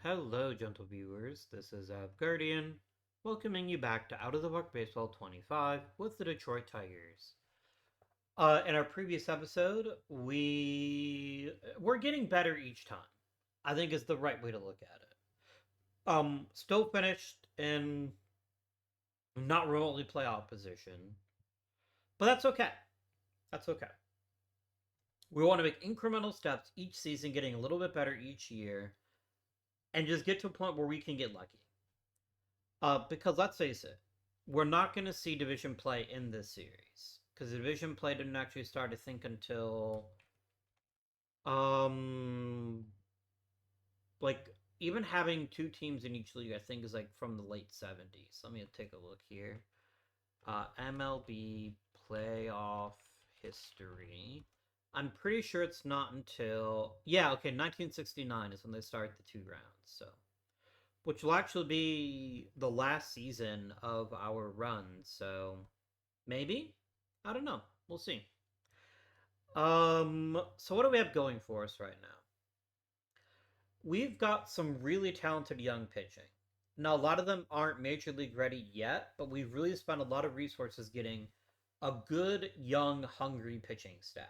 Hello, gentle viewers. This is Guardian, welcoming you back to Out of the Park Baseball 25 with the Detroit Tigers. In our previous episode, we're getting better each time. I think is the right way to look at it. Still finished in not remotely playoff position, but that's okay. That's okay. We want to make incremental steps each season, getting a little bit better each year, and just get to a point where we can get lucky. Because let's face it, we're not going to see division play in this series because the division play didn't actually start, I think, until um like even having two teams in each league, I think, is like from the late 70s. Let me take a look here. MLB playoff history. I'm pretty sure it's not until 1969 is when they start the two rounds. So which will actually be the last season of our run. So maybe, I don't know. We'll see. So what do we have going for us right now? We've got some really talented young pitching. Now, a lot of them aren't major league ready yet, but we've really spent a lot of resources getting a good, young, hungry pitching staff.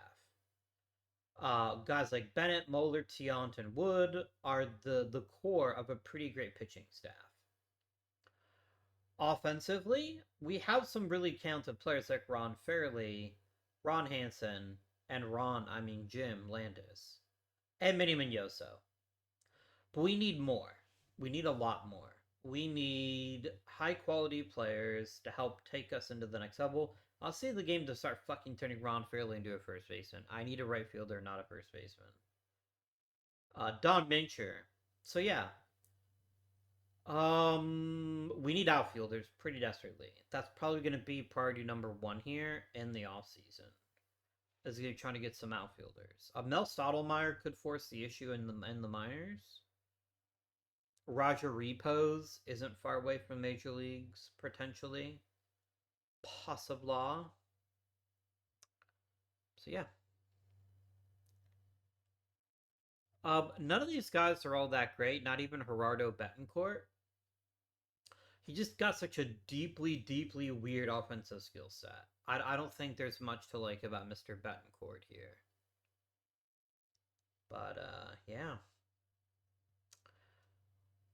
Guys like Bennett, Moeller, Tiant, and Wood are the core of a pretty great pitching staff. Offensively, we have some really talented players like Ron Fairley, Ron Hansen, and Jim Landis, and Minnie Mignoso. But we need more. We need a lot more. We need high quality players to help take us into the next level. I'll see the game to start fucking turning Ron Fairley into a first baseman. I need a right fielder, not a first baseman. Don Mincher. So yeah, we need outfielders pretty desperately. That's probably going to be priority number one here in the off season. Is going to trying to get some outfielders. Mel Stottlemyre could force the issue in the minors. Roger Repos isn't far away from major leagues potentially. Possible. So yeah. None of these guys are all that great. Not even Gerardo Betancourt. He just got such a deeply, deeply weird offensive skill set. I don't think there's much to like about Mr. Betancourt here. But, yeah.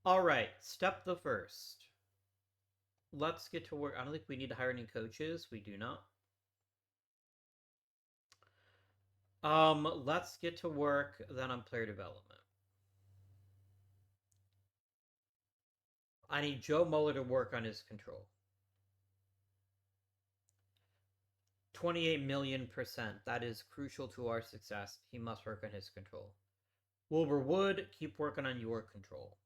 Alright, step the first. Let's get to work. I don't think we need to hire any coaches. We do not. Let's get to work then on player development. I need Joe Mueller to work on his control. 28,000,000%. That is crucial to our success. He must work on his control. Wilbur Wood, keep working on your control.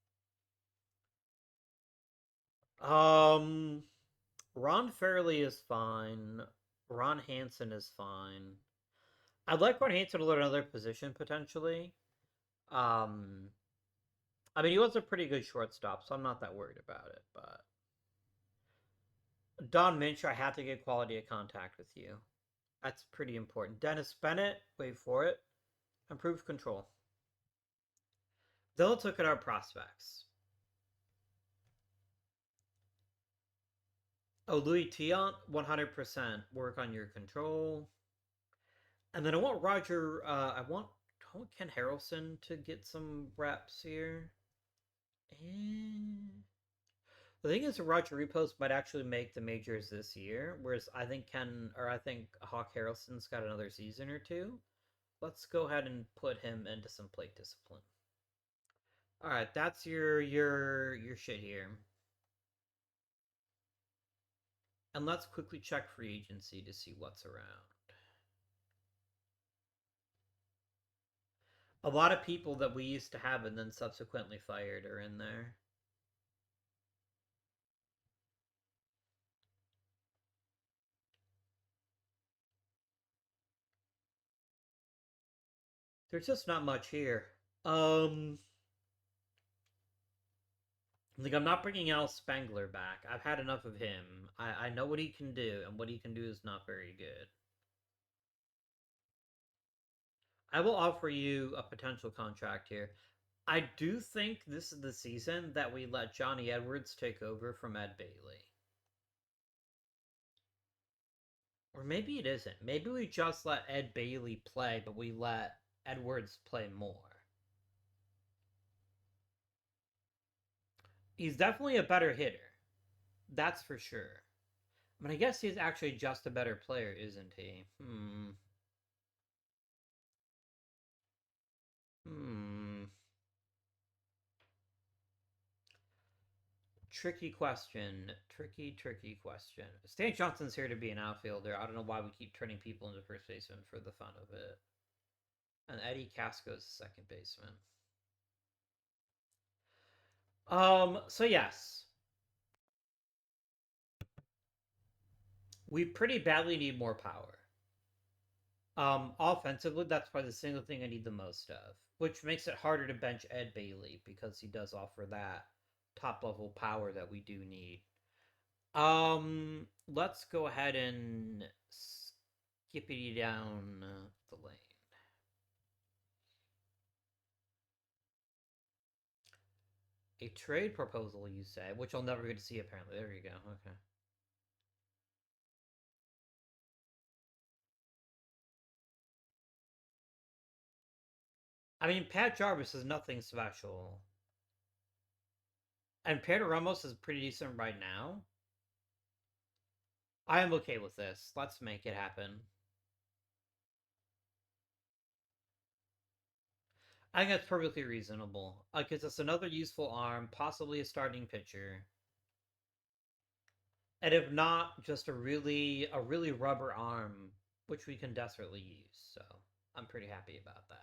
Ron Fairley is fine. Ron Hansen is fine. I'd like Ron Hansen to learn another position potentially. I mean, he was a pretty good shortstop, so I'm not that worried about it. But Don Minch, I have to get quality of contact with you. That's pretty important. Dennis Bennett, wait for it. Improve control. Then let's look at our prospects. Oh, Louis Tiant, 100%. Work on your control. And then I want I want Ken Harrelson to get some reps here. And the thing is, Roger Repos might actually make the majors this year, whereas I think Hawk Harrelson's got another season or two. Let's go ahead and put him into some plate discipline. All right, that's your shit here. And let's quickly check free agency to see what's around. A lot of people that we used to have and then subsequently fired are in there. There's just not much here. Like, I'm not bringing Al Spangler back. I've had enough of him. I know what he can do, and what he can do is not very good. I will offer you a potential contract here. I do think this is the season that we let Johnny Edwards take over from Ed Bailey. Or maybe it isn't. Maybe we just let Ed Bailey play, but we let Edwards play more. He's definitely a better hitter. That's for sure. But I guess he's actually just a better player, isn't he? Hmm. Tricky question. Tricky question. Stan Johnson's here to be an outfielder. I don't know why we keep turning people into first baseman for the fun of it. And Eddie Casco's second baseman. So yes. We pretty badly need more power. Offensively, that's probably the single thing I need the most of, which makes it harder to bench Ed Bailey because he does offer that top level power that we do need. Let's go ahead and skippity down the lane. A trade proposal, you say, which I'll never get to see apparently. There you go. Okay. I mean, Pat Jarvis is nothing special. And Pedro Ramos is pretty decent right now. I am okay with this. Let's make it happen. I think that's perfectly reasonable. Because it's another useful arm, possibly a starting pitcher. And if not, just a really rubber arm, which we can desperately use. So I'm pretty happy about that.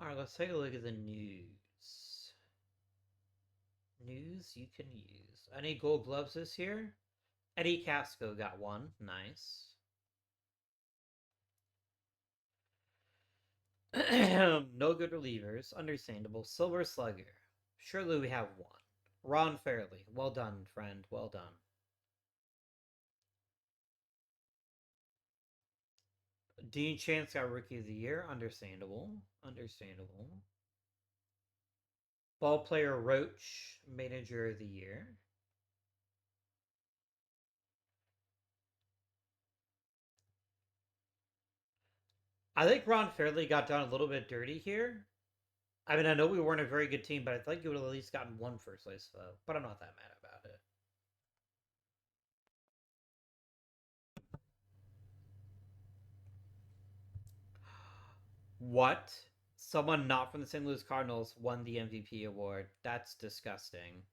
Alright, let's take a look at the news. News you can use. Any gold gloves this year? Eddie Casco got one. Nice. No good relievers. Understandable. Silver Slugger. Surely we have one. Ron Fairley. Well done, friend. Well done. Dean Chance got Rookie of the Year. Understandable. Understandable. Ball player Roach, Manager of the Year. I think Ron Fairley got done a little bit dirty here. I mean, I know we weren't a very good team, but I think you would have at least gotten one first place vote. But I'm not that mad about it. What? Someone not from the St. Louis Cardinals won the MVP award. That's disgusting.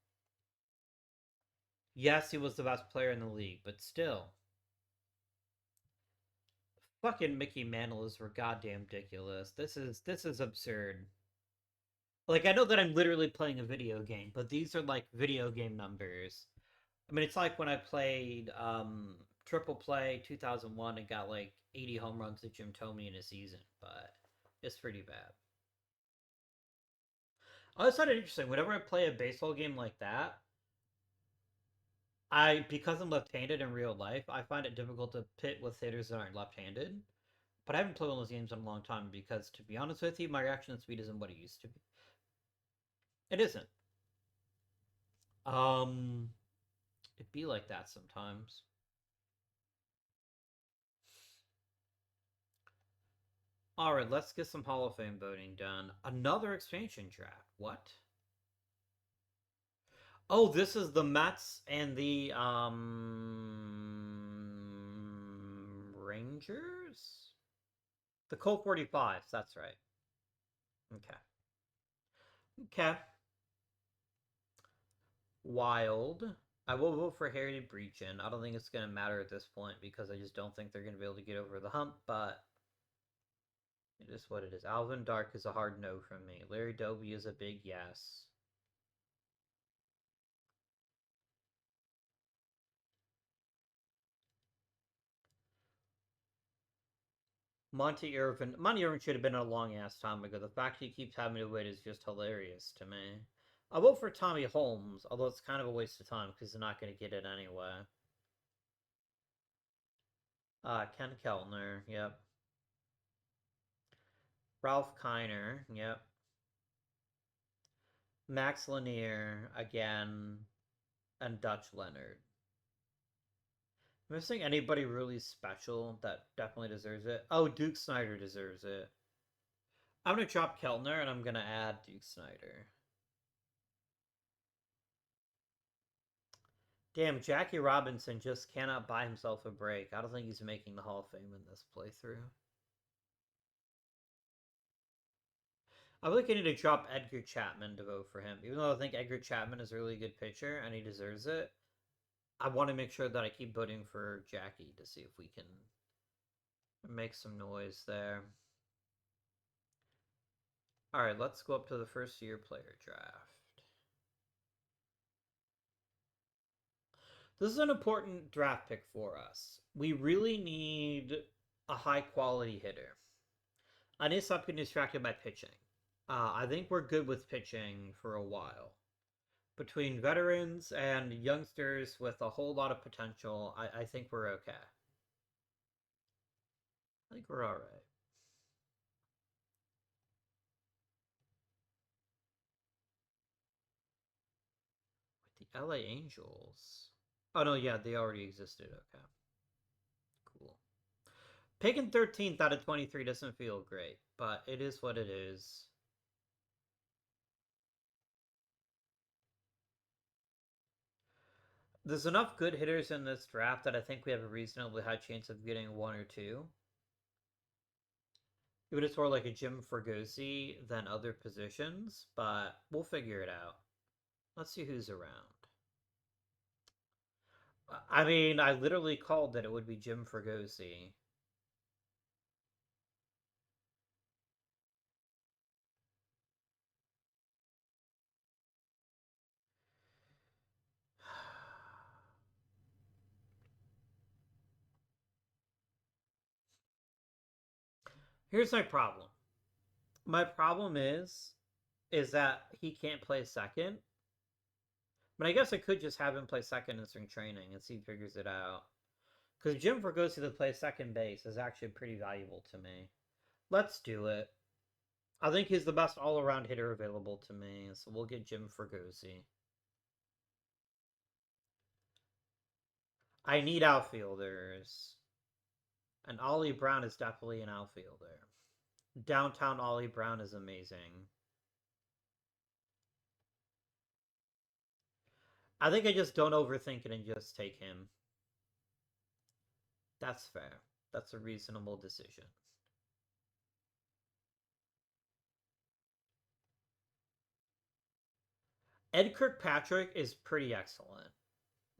Yes, he was the best player in the league, but still. Fucking Mickey Mantle is for goddamn ridiculous. This is absurd. Like, I know that I'm literally playing a video game, but these are like video game numbers. I mean, it's like when I played Triple Play 2001 and got like 80 home runs to Jim Thome in a season, but it's pretty bad. Oh, that's not interesting. Whenever I play a baseball game like that, because I'm left-handed in real life, I find it difficult to pit with hitters that aren't left-handed. But I haven't played one of those games in a long time because, to be honest with you, my reaction speed isn't what it used to be. It isn't. Um, it be like that sometimes. All right, let's get some Hall of Fame voting done. Another expansion draft. What? Oh, this is the Mets and the Rangers? The Colt 45s, that's right. Okay. Okay. Wild. I will vote for Harry Breachin. I don't think it's going to matter at this point because I just don't think they're going to be able to get over the hump, but it is what it is. Alvin Dark is a hard no from me. Larry Doby is a big yes. Monty Irvin should have been a long ass time ago. The fact he keeps having to wait is just hilarious to me. I'll vote for Tommy Holmes, although it's kind of a waste of time because they're not going to get it anyway. Ken Keltner, yep. Ralph Kiner, yep. Max Lanier, again, and Dutch Leonard. Missing anybody really special that definitely deserves it? Oh, Duke Snyder deserves it. I'm gonna drop Keltner and I'm gonna add Duke Snyder. Damn, Jackie Robinson just cannot buy himself a break. I don't think he's making the Hall of Fame in this playthrough. I really need to drop Edgar Chapman to vote for him. Even though I think Edgar Chapman is a really good pitcher and he deserves it, I want to make sure that I keep voting for Jackie to see if we can make some noise there. Alright, let's go up to the first year player draft. This is an important draft pick for us. We really need a high quality hitter. I need to stop getting distracted by pitching. I think we're good with pitching for a while. Between veterans and youngsters with a whole lot of potential, I think we're okay. I think we're alright. With the LA Angels. Oh no, yeah, they already existed. Okay. Cool. Picking 13th out of 23 doesn't feel great, but it is what it is. There's enough good hitters in this draft that I think we have a reasonably high chance of getting one or two. It would just more like a Jim Fregosi than other positions, but we'll figure it out. Let's see who's around. I mean, I literally called that it would be Jim Fregosi. Here's my problem. My problem is that he can't play second. But I guess I could just have him play second in spring training and see if he figures it out. Because Jim Fregosi that plays second base is actually pretty valuable to me. Let's do it. I think he's the best all-around hitter available to me, so we'll get Jim Fregosi. I need outfielders. And Ollie Brown is definitely an outfielder. Downtown Ollie Brown is amazing. I think I just don't overthink it and just take him. That's fair. That's a reasonable decision. Ed Kirkpatrick is pretty excellent.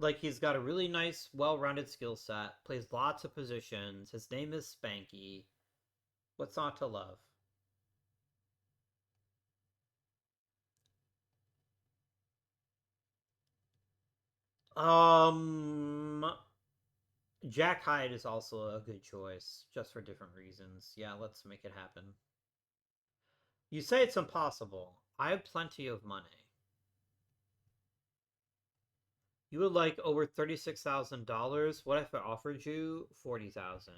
Like, he's got a really nice, well-rounded skill set, plays lots of positions. His name is Spanky. What's not to love? Um, Jack Hyde is also a good choice, just for different reasons. Yeah, let's make it happen. You say it's impossible. I have plenty of money. You would like over $36,000? What if I offered you 40,000?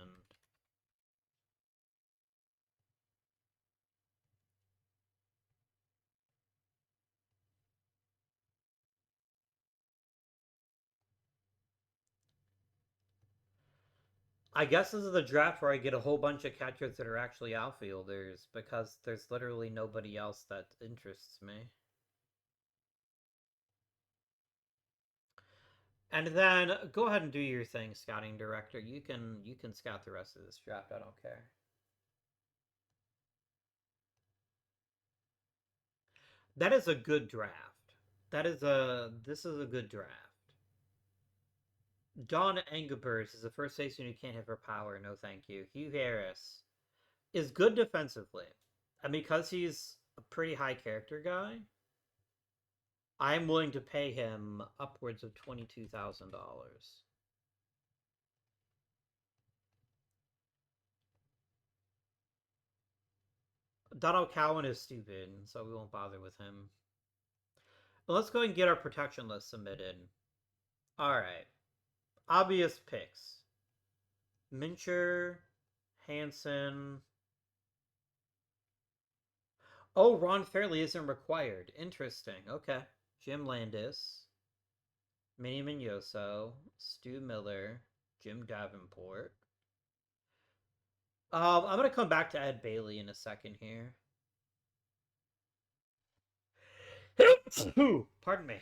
I guess this is the draft where I get a whole bunch of catchers that are actually outfielders because there's literally nobody else that interests me. And then go ahead and do your thing, scouting director. You can scout the rest of this draft. I don't care. That is a good draft. This is a good draft. Don Engelbers is the first baseman who can't hit for power. No, thank you. Hugh Harris is good defensively, and because he's a pretty high character guy, I'm willing to pay him upwards of $22,000. Donald Cowan is stupid, so we won't bother with him. But let's go and get our protection list submitted. All right, obvious picks. Mincher, Hansen. Oh, Ron Fairley isn't required. Interesting. Okay. Jim Landis, Minnie Mignoso, Stu Miller, Jim Davenport. I'm gonna come back to Ed Bailey in a second here. Pardon me.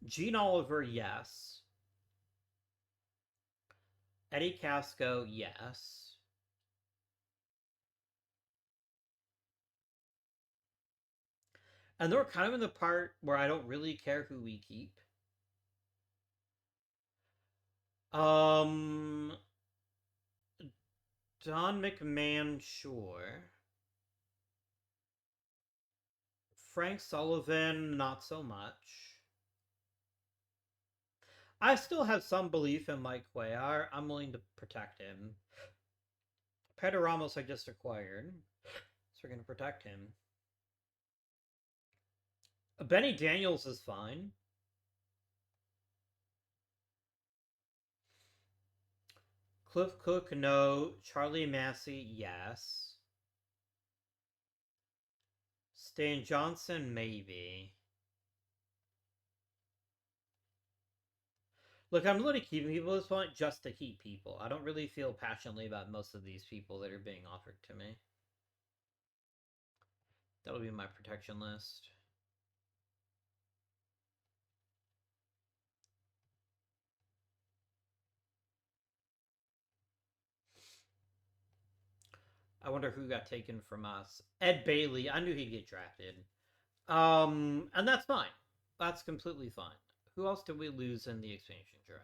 Gene Oliver, yes. Eddie Casco, yes. And they're kind of in the part where I don't really care who we keep. Um, Don McMahon, sure. Frank Sullivan, not so much. I still have some belief in Mike Cuellar. I'm willing to protect him. Pedro Ramos I just acquired, so we're going to protect him. Benny Daniels is fine. Cliff Cook, no. Charlie Massey, yes. Stan Johnson, maybe. Look, I'm literally keeping people at this point just to keep people. I don't really feel passionately about most of these people that are being offered to me. That'll be my protection list. I wonder who got taken from us. Ed Bailey. I knew he'd get drafted. And that's fine. That's completely fine. Who else did we lose in the expansion draft?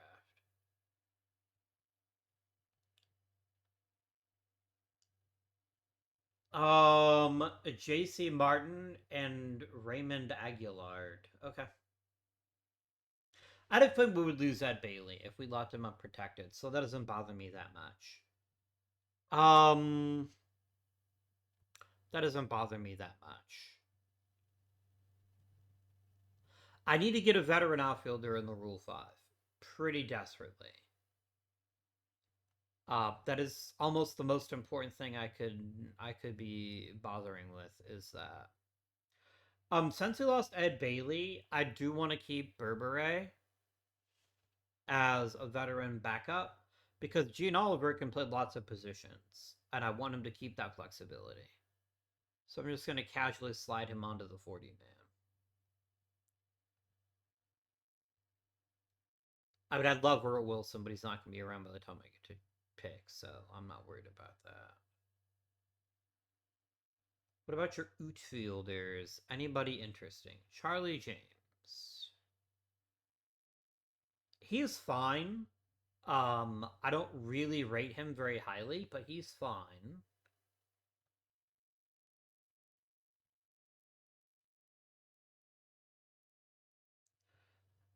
J.C. Martin and Raymond Aguilard. Okay. I didn't think we would lose Ed Bailey if we left him unprotected, so that doesn't bother me that much. Um, that doesn't bother me that much. I need to get a veteran outfielder in the Rule 5. Pretty desperately. That is almost the most important thing I could be bothering with is that. Since we lost Ed Bailey, I do want to keep Berbere as a veteran backup because Gene Oliver can play lots of positions, and I want him to keep that flexibility. So I'm just going to casually slide him onto the 40-man. I mean, I'd love Earl Wilson, but he's not going to be around by the time I get to pick, so I'm not worried about that. What about your outfielders? Anybody interesting? Charlie James. He's fine. I don't really rate him very highly, but he's fine.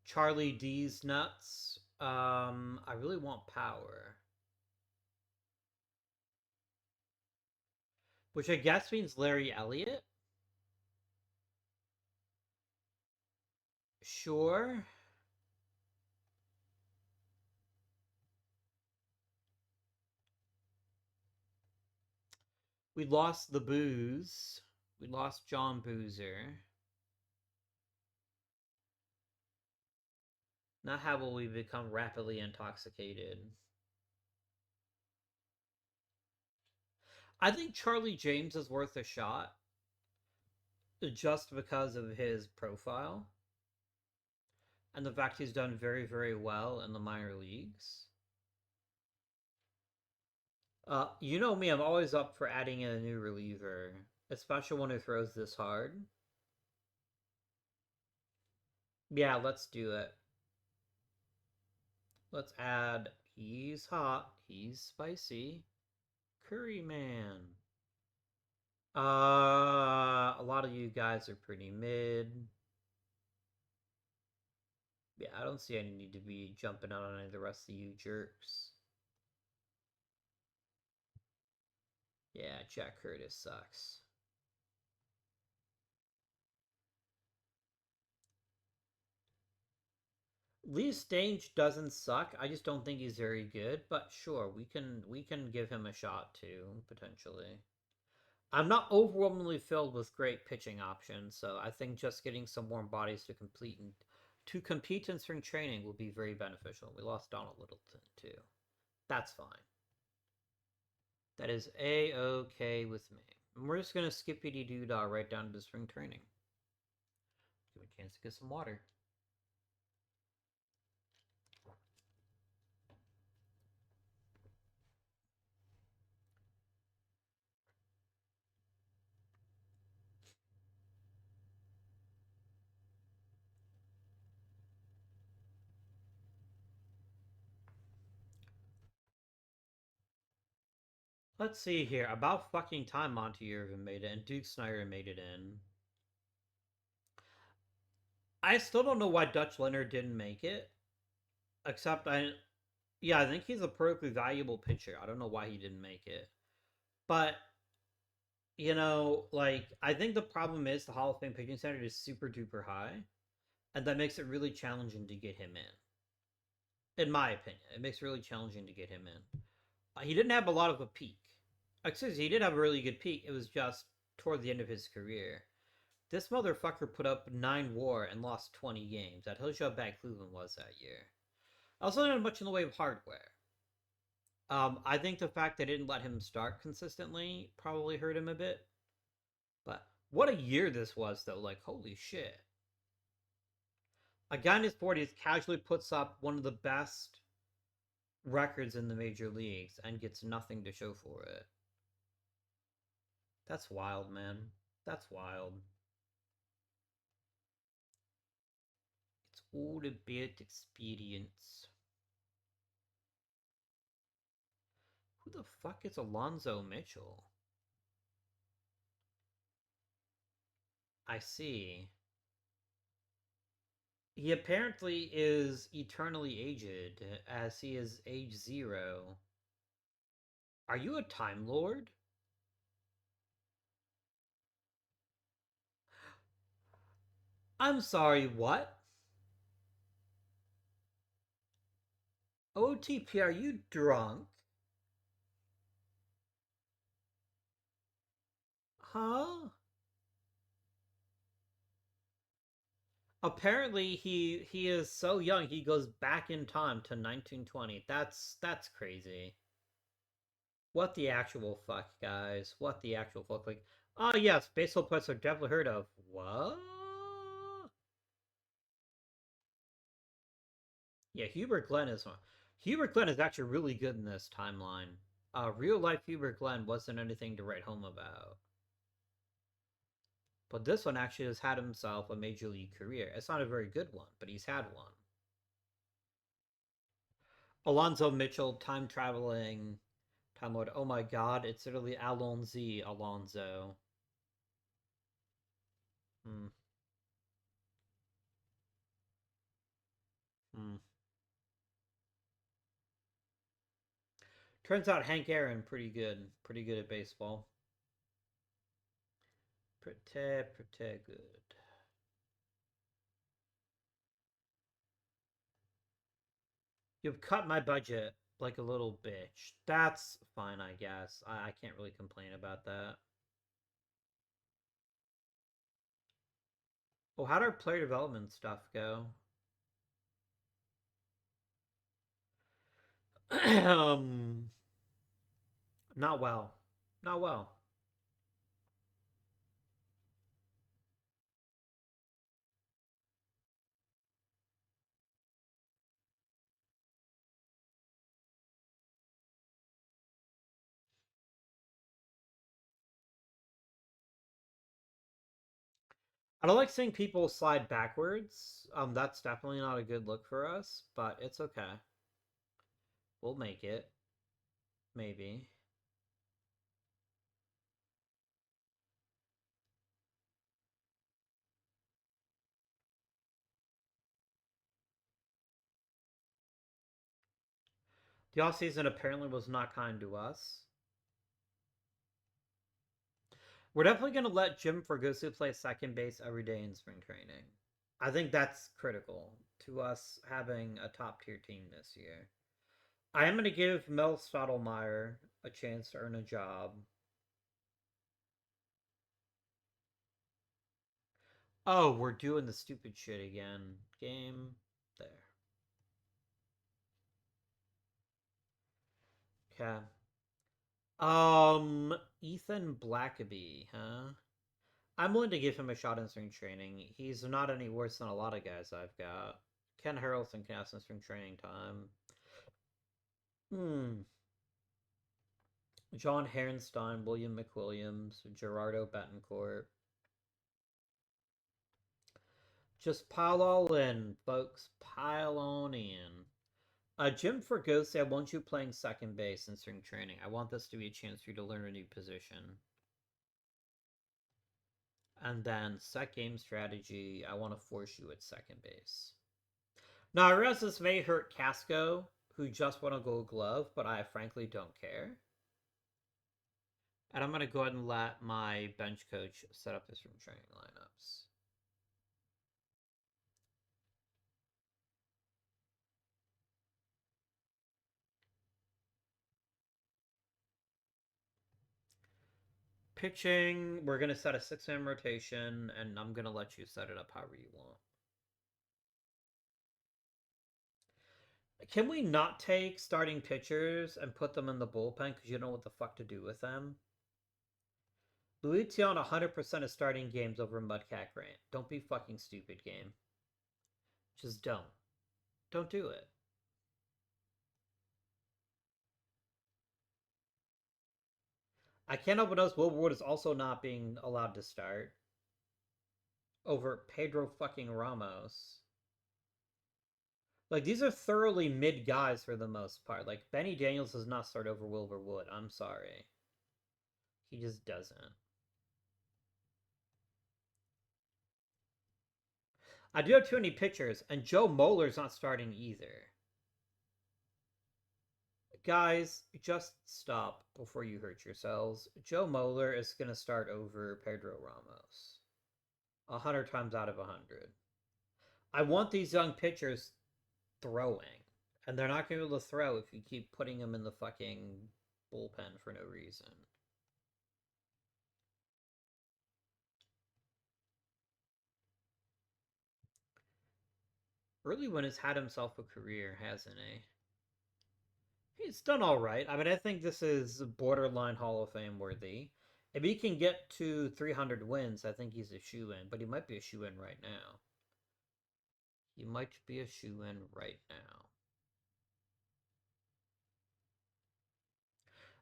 Charlie D's nuts. I really want power. Which I guess means Larry Elliott. Sure. We lost the booze. We lost John Boozer. Now how will we become rapidly intoxicated? I think Charlie James is worth a shot just because of his profile and the fact he's done very, very well in the minor leagues. You know me, I'm always up for adding in a new reliever, especially one who throws this hard. Yeah, let's do it. Let's add, he's hot, he's spicy, Curry Man. A lot of you guys are pretty mid. Yeah, I don't see any need to be jumping out on any of the rest of you jerks. Yeah, Jack Curtis sucks. Lee Stange doesn't suck. I just don't think he's very good. But sure, we can give him a shot too potentially. I'm not overwhelmingly filled with great pitching options, so I think just getting some warm bodies to compete in spring training will be very beneficial. We lost Donald Littleton too. That's fine. That is a-okay with me. And we're just gonna skippity doo dah right down to spring training. Give me a chance to get some water. Let's see here. About fucking time Monty Irvin made it and Duke Snyder made it in. I still don't know why Dutch Leonard didn't make it. Except yeah, I think he's a perfectly valuable pitcher. I don't know why he didn't make it. But, like, I think the problem is the Hall of Fame pitching standard is super duper high. And that makes it really challenging to get him in. In my opinion, it makes it really challenging to get him in. He didn't have a lot of a peak. Excuse me, he did have a really good peak. It was just toward the end of his career. This motherfucker put up 9 WAR and lost 20 games. That tells you how bad Cleveland was that year. Also, didn't have much in the way of hardware. I think the fact they didn't let him start consistently probably hurt him a bit. But what a year this was, though. Like, holy shit. A guy in his 40s casually puts up one of the best records in the major leagues and gets nothing to show for it. That's wild, man. That's wild. It's all about experience. Who the fuck is Alonzo Mitchell? I see. He apparently is eternally aged, as he is age 0. Are you a Time Lord? I'm sorry, what? OTP, are you drunk? Huh? Apparently he is so young he goes back in time to 1920. That's crazy. What the actual fuck, guys? What the actual fuck? Like, oh yes, baseball players I've definitely heard of. What? Yeah, Hubert Glenn is one. Hubert Glenn is actually really good in this timeline. Real life Hubert Glenn wasn't anything to write home about. But this one actually has had himself a major league career. It's not a very good one, but he's had one. Alonzo Mitchell, time traveling, Time Lord. Oh my god, it's literally Alonzi Alonzo. Hmm. Hmm. Turns out Hank Aaron pretty good. Pretty good at baseball. Pretty good. You've cut my budget like a little bitch. That's fine, I guess. I can't really complain about that. Oh, how'd our player development stuff go? um, not well. Not well. I don't like seeing people slide backwards. That's definitely not a good look for us, but it's okay. We'll make it. Maybe. The offseason apparently was not kind to us. We're definitely going to let Jim Fregosi play second base every day in spring training. I think that's critical to us having a top tier team this year. I am going to give Mel Stottlemyre a chance to earn a job. Oh, we're doing the stupid shit again. Game. There. Okay. Ethan Blackaby, huh? I'm willing to give him a shot in string training. He's not any worse than a lot of guys I've got. Ken Harrelson can have some string training time. John Harenstein, William McWilliams, Gerardo Betancourt. Just pile all in, folks. Pile on in. Jim Fregosi, I want you playing second base in string training. I want this to be a chance for you to learn a new position. And then set game strategy, I want to force you at second base. Now, I realize this may hurt Casco, who just won a gold glove, but I frankly don't care. And I'm going to go ahead and let my bench coach set up his room training lineups. Pitching, we're going to set a 6-man rotation, and I'm going to let you set it up however you want. Can we not take starting pitchers and put them in the bullpen because you don't know what the fuck to do with them? Luis Tiant 100% of starting games over Mudcat Grant. Don't be fucking stupid, game. Just don't. Don't do it. I can't help but notice Will Ward is also not being allowed to start over Pedro fucking Ramos. Like, these are thoroughly mid guys for the most part. Like, Benny Daniels does not start over Wilbur Wood. I'm sorry. He just doesn't. I do have too many pitchers, and Joe Moeller's not starting either. Guys, just stop before you hurt yourselves. Joe Moeller is going to start over Pedro Ramos. 100 times out of 100. I want these young pitchers throwing. And they're not going to be able to throw if you keep putting them in the fucking bullpen for no reason. Early Wynn has had himself a career, hasn't he? He's done all right. I mean, I think this is borderline Hall of Fame worthy. If he can get to 300 wins, I think he's a shoe-in, but he might be a shoe-in right now. He might be a shoe-in right now.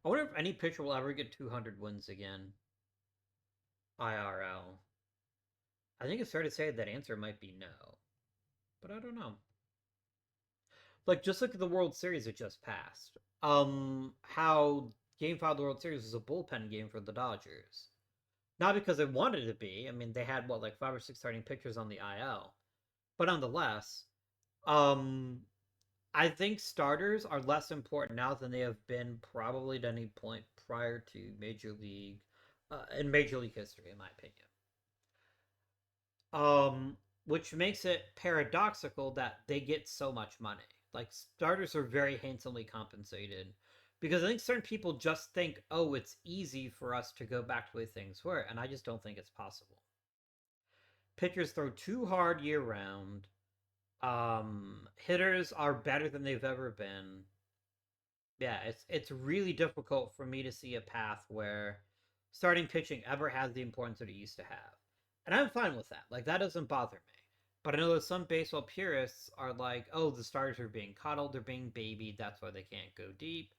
I wonder if any pitcher will ever get 200 wins again. IRL. I think it's fair to say that answer might be no. But I don't know. Like, just look at the World Series that just passed. How Game 5 of the World Series was a bullpen game for the Dodgers. Not because they wanted it to be. I mean, they had, what, like 5 or 6 starting pitchers on the IL. But nonetheless, I think starters are less important now than they have been probably at any point prior to Major League, in Major League history, in my opinion. Which makes it paradoxical that they get so much money. Like, starters are very handsomely compensated because I think certain people just think, oh, it's easy for us to go back to the way things were, and I just don't think it's possible. Pitchers throw too hard year round. Hitters are better than they've ever been. Yeah, it's really difficult for me to see a path where starting pitching ever has the importance that it used to have. And I'm fine with that. Like, that doesn't bother me. But I know that some baseball purists are like, oh, the starters are being coddled, they're being babied, that's why they can't go deep.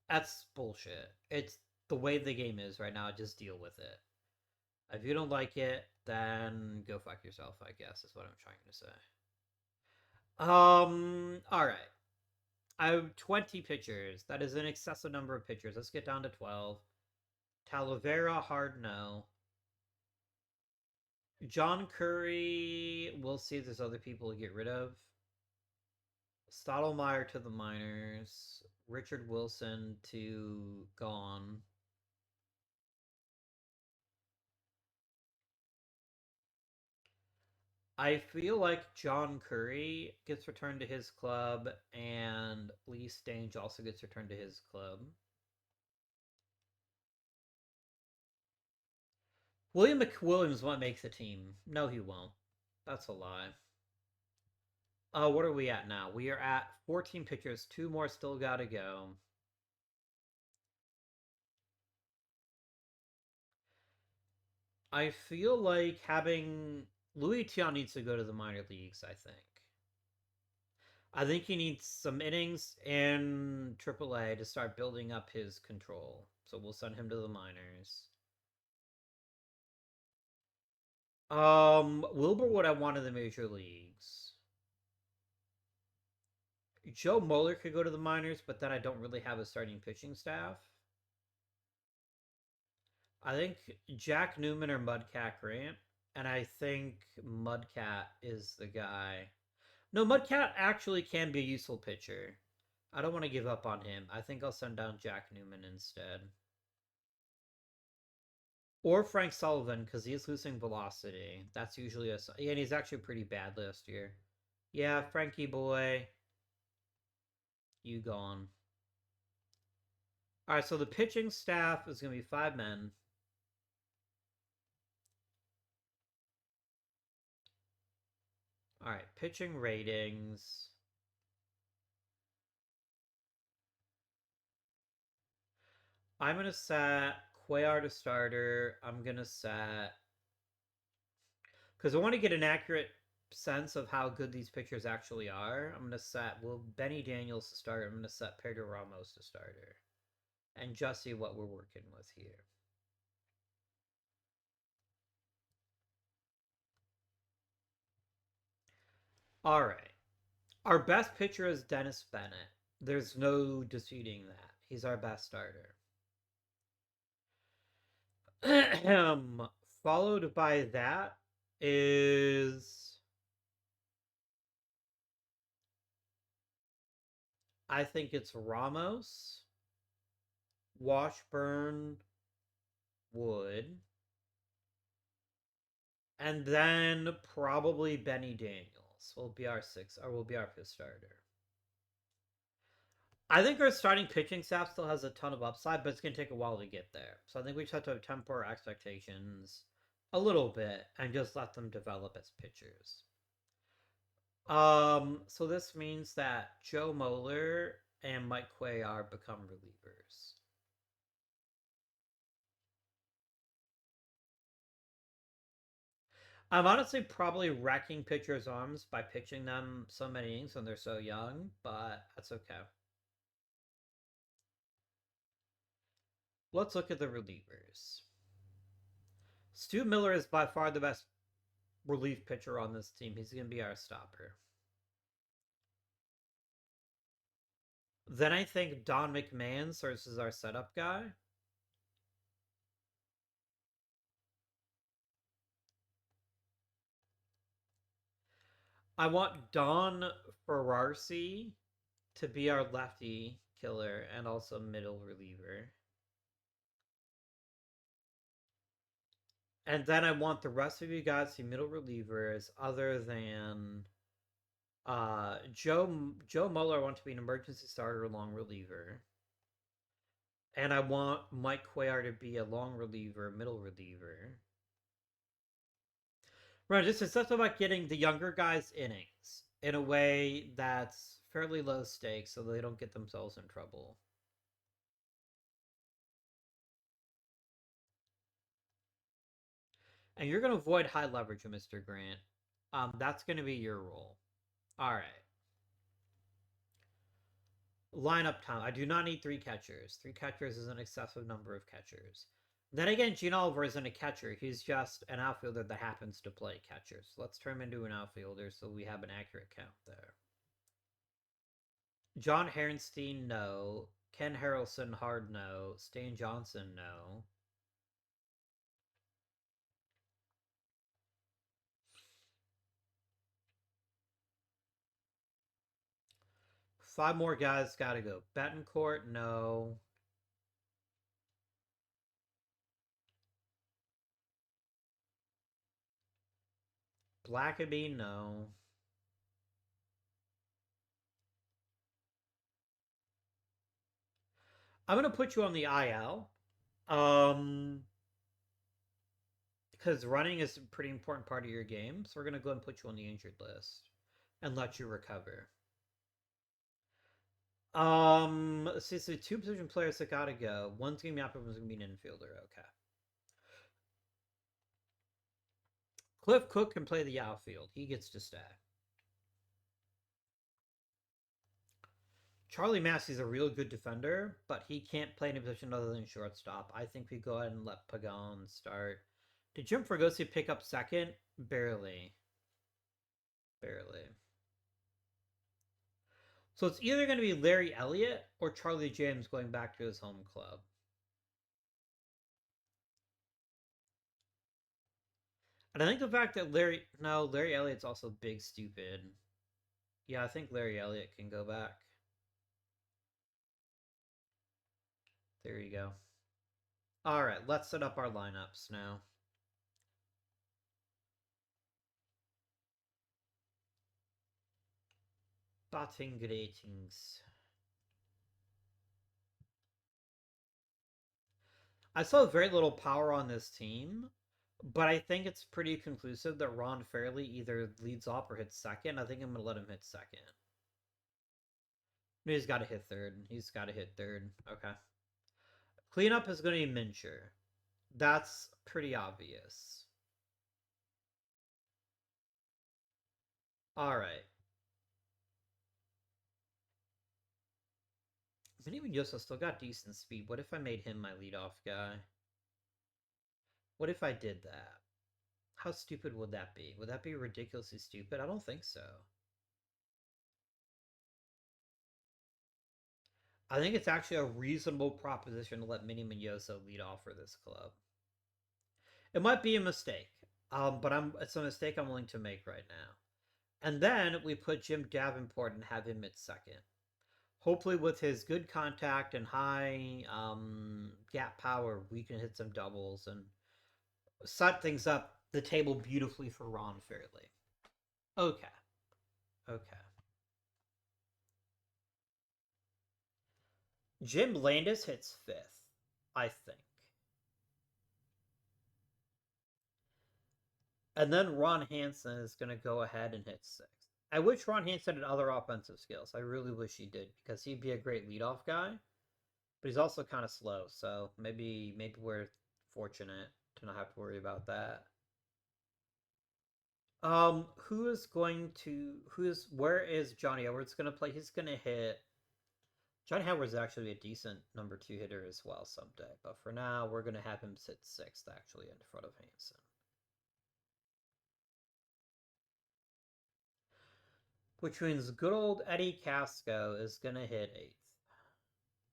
That's bullshit. It's the way the game is right now, just deal with it. If you don't like it, then go fuck yourself, I guess, is what I'm trying to say. Alright. I have 20 pitchers. That is an excessive number of pitchers. Let's get down to 12. Talavera, hard no. John Curry, we'll see if there's other people to get rid of. Stottlemyre to the minors. Richard Wilson to gone. I feel like John Curry gets returned to his club, and Lee Stange also gets returned to his club. William McWilliams won't make the team. No, he won't. That's a lie. What are we at now? We are at 14 pitchers. 2 more still gotta go. I feel like having Louis Tiant needs to go to the minor leagues, I think. I think he needs some innings in AAA to start building up his control. So we'll send him to the minors. Wilbur would have wanted the major leagues. Joe Mueller could go to the minors, but then I don't really have a starting pitching staff. I think Jack Newman or Mudcat Grant, and I think Mudcat is the guy. No, Mudcat actually can be a useful pitcher. I don't want to give up on him. I think I'll send down Jack Newman instead. Or Frank Sullivan, because he is losing velocity. That's usually a... Yeah, and he's actually pretty bad last year. Yeah, Frankie boy. You gone. Alright, so the pitching staff is going to be 5 men. Alright, pitching ratings. I'm going to set Cuellar to starter. I'm going to set... Because I want to get an accurate sense of how good these pitchers actually are. I'm going to set Benny Daniels to start. I'm going to set Pedro Ramos to starter. And just see what we're working with here. All right. Our best pitcher is Dennis Bennett. There's no disputing that. He's our best starter. Followed by that is... I think it's Ramos, Washburn, Wood, and then probably Benny Daniels will be our fifth starter. I think our starting pitching staff still has a ton of upside, but it's going to take a while to get there. So I think we just have to temper our expectations a little bit and just let them develop as pitchers. So this means that Joe Moeller and Mike Cuellar become relievers. I'm honestly probably wrecking pitchers' arms by pitching them so many innings when they're so young, but that's okay. Let's look at the relievers. Stu Miller is by far the best relief pitcher on this team. He's going to be our stopper. Then I think Don McMahon serves as our setup guy. I want Don Ferrarsi to be our lefty killer and also middle reliever. And then I want the rest of you guys to be middle relievers other than Joe Mueller. I want to be an emergency starter, long reliever. And I want Mike Cuellar to be a long reliever, middle reliever. Right, it's just about getting the younger guys innings in a way that's fairly low stakes so they don't get themselves in trouble. And you're going to avoid high leverage, Mr. Grant. That's going to be your role. All right. Lineup time. I do not need 3 catchers. 3 catchers is an excessive number of catchers. Then again, Gene Oliver isn't a catcher. He's just an outfielder that happens to play catchers. Let's turn him into an outfielder so we have an accurate count there. John Herrenstein, no. Ken Harrelson, hard no. Stan Johnson, no. Five more guys gotta go. Betancourt, no. Blackaby, no. I'm gonna put you on the IL. Because running is a pretty important part of your game, so we're gonna go ahead and put you on the injured list and let you recover. Let's see, so two position players that gotta go. One's gonna be outfielder, one's gonna be an infielder. Okay. Cliff Cook can play the outfield. He gets to stay. Charlie Massey's a real good defender, but he can't play in a position other than shortstop. I think we go ahead and let Pagan start. Did Jim Fregosi pick up second? Barely. Barely. So it's either going to be Larry Elliott or Charlie James going back to his home club. And I think the fact that Larry Elliott's also big stupid. Yeah, I think Larry Elliott can go back. There you go. All right, let's set up our lineups now. Batting ratings. I saw very little power on this team, but I think it's pretty conclusive that Ron Fairley either leads off or hits second. I think I'm going to let him hit second. He's got to hit third. He's got to hit third. Okay. Cleanup is going to be Mincher. That's pretty obvious. All right. Vinny Yosa still got decent speed. What if I made him my leadoff guy? What if I did that? How stupid would that be? Would that be ridiculously stupid? I don't think so. I think it's actually a reasonable proposition to let Minnie Minoso lead off for this club. It might be a mistake, but it's a mistake I'm willing to make right now. And then we put Jim Davenport and have him at second. Hopefully, with his good contact and high gap power, we can hit some doubles and set things up the table beautifully for Ron Fairley. Okay. Okay. Jim Landis hits fifth, I think. And then Ron Hansen is going to go ahead and hit sixth. I wish Ron Hansen had other offensive skills. I really wish he did because he'd be a great leadoff guy. But he's also kind of slow, so maybe we're fortunate to not have to worry about that. Where is Johnny Edwards gonna play? He's gonna hit. Johnny Edwards is actually a decent number 2 hitter as well someday, but for now we're gonna have him sit sixth actually in front of Hansen. Which means good old Eddie Casco is gonna hit eighth,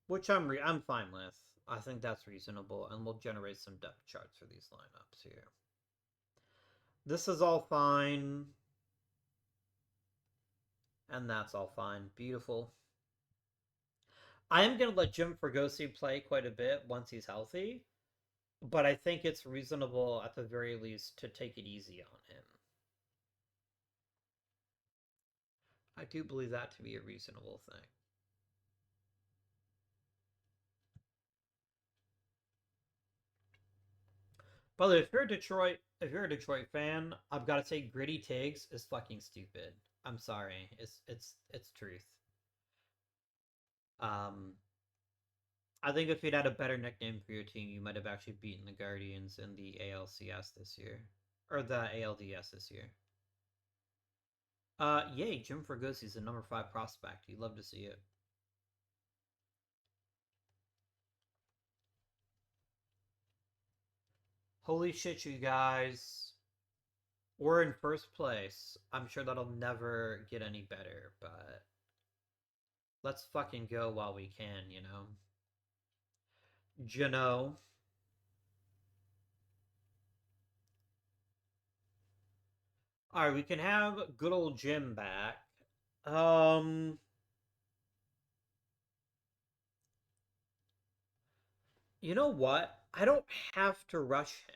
which I'm fine with. I think that's reasonable, and we'll generate some depth charts for these lineups here. This is all fine. And that's all fine. Beautiful. I am going to let Jim Fregosi play quite a bit once he's healthy, but I think it's reasonable at the very least to take it easy on him. I do believe that to be a reasonable thing. By the way, if you're a Detroit fan, I've got to say Gritty Tiggs is fucking stupid. I'm sorry. It's truth. I think if you'd had a better nickname for your team, you might have actually beaten the Guardians in the ALCS this year. Or the ALDS this year. Yay, Jim Fregosi's a number 5 prospect. You'd love to see it. Holy shit, you guys. We're in first place. I'm sure that'll never get any better, but let's fucking go while we can, you know? Jano. Alright, we can have good old Jim back. You know what? I don't have to rush him.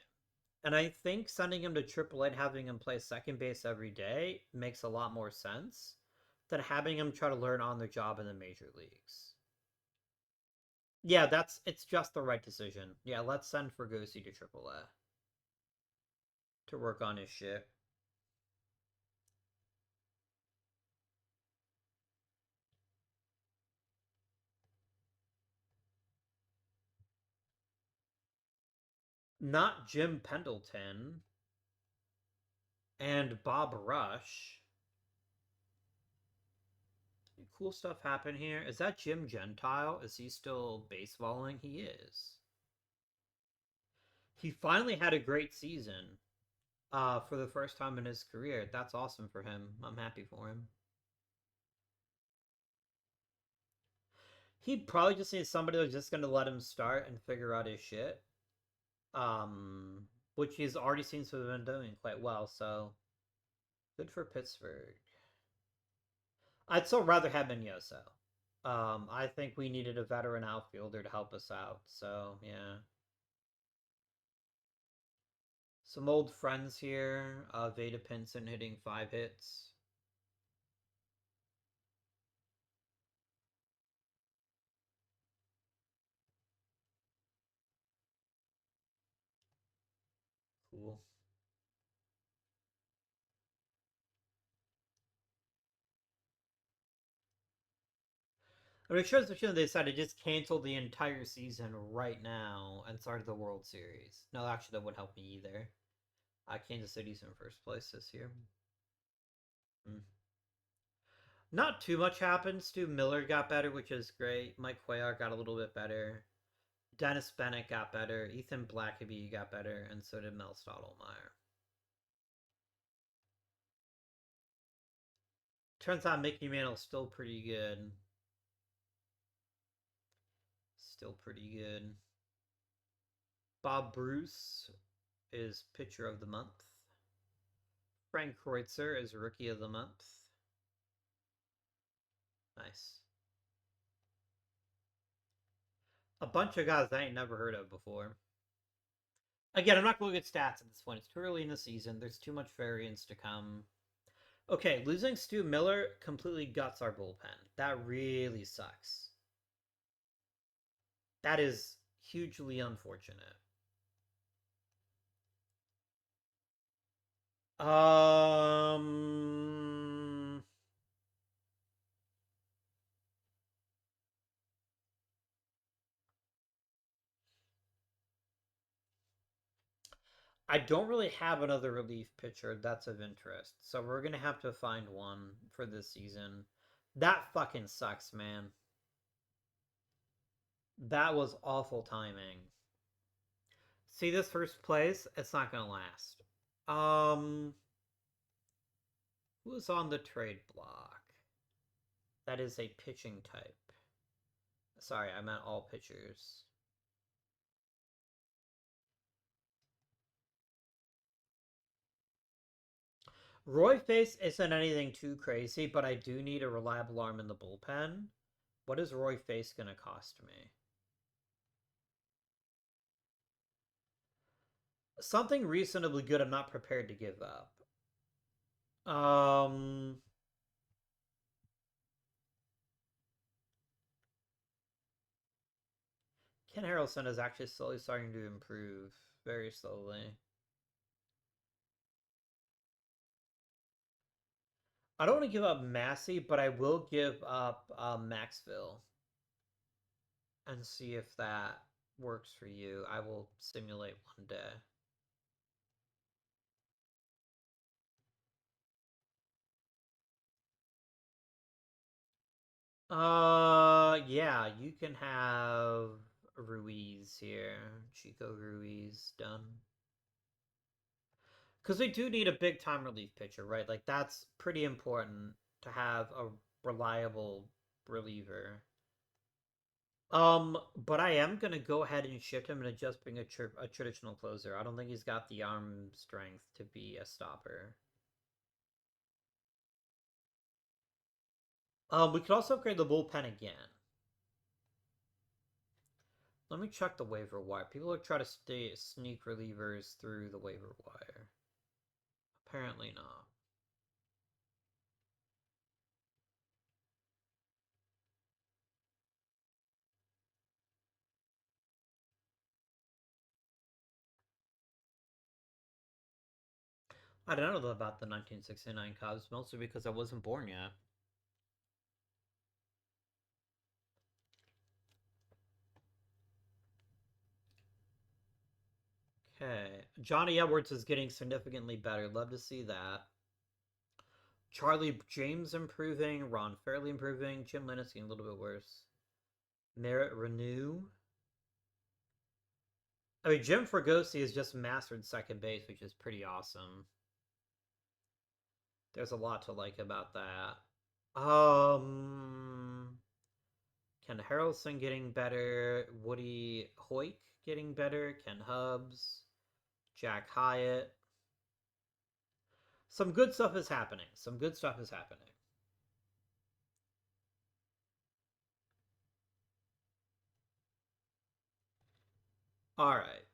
And I think sending him to AAA and having him play second base every day makes a lot more sense than having him try to learn on the job in the major leagues. Yeah, it's just the right decision. Yeah, let's send Fregosi to AAA to work on his shit. Not Jim Pendleton and Bob Rush. Cool stuff happen here. Is that Jim Gentile? Is he still baseballing? He is. He finally had a great season for the first time in his career. That's awesome for him. I'm happy for him. He probably just needs somebody that's just going to let him start and figure out his shit. Um, which he's already seems to have been doing quite well. So good for Pittsburgh. I'd still rather have Mignoso. I think we needed a veteran outfielder to help us out. So yeah, some old friends here. Veda Pinson hitting 5 hits. Cool. I mean, sure, they decided to just cancel the entire season right now and started the World Series. No, actually, that wouldn't help me either. Kansas City's in first place this year. Mm. Not too much happened. Stu Miller got better, which is great. Mike Cuellar got a little bit better. Dennis Bennett got better. Ethan Blackaby got better, and so did Mel Stottlemyre. Turns out Mickey Mantle's still pretty good. Still pretty good. Bob Bruce is Pitcher of the Month. Frank Kreutzer is Rookie of the Month. Nice. A bunch of guys I ain't never heard of before. Again, I'm not going to look at stats at this point. It's too early in the season. There's too much variance to come. Okay, losing Stu Miller completely guts our bullpen. That really sucks. That is hugely unfortunate. Um, I don't really have another relief pitcher that's of interest, so we're gonna have to find one for this season. That fucking sucks, man. That was awful timing. See this first place? It's not gonna last. Um, who's on the trade block? That is a pitching type. Sorry, I meant all pitchers. Roy Face isn't anything too crazy, but I do need a reliable arm in the bullpen. What is Roy Face gonna cost me? Something reasonably good I'm not prepared to give up. Um, Ken Harrelson is actually slowly starting to improve, very slowly. I don't want to give up Massey, but I will give up Maxville and see if that works for you. I will simulate one day. Yeah, you can have Ruiz here. Chico Ruiz done. Because we do need a big time relief pitcher, right? Like, that's pretty important to have a reliable reliever. But I am gonna go ahead and shift him and just bring a traditional closer. I don't think he's got the arm strength to be a stopper. We could also upgrade the bullpen again. Let me check the waiver wire. People are trying to sneak relievers through the waiver wire. Apparently not. I don't know about the 1969 Cubs, mostly because I wasn't born yet. Okay. Johnny Edwards is getting significantly better. Love to see that. Charlie James improving. Ron Fairly improving. Jim Lennis getting a little bit worse. Merritt Renew. I mean, Jim Fregosi has just mastered second base, which is pretty awesome. There's a lot to like about that. Ken Harrelson getting better. Woody Hoyk getting better. Ken Hubbs. Jack Hyatt. Some good stuff is happening. Some good stuff is happening. All right.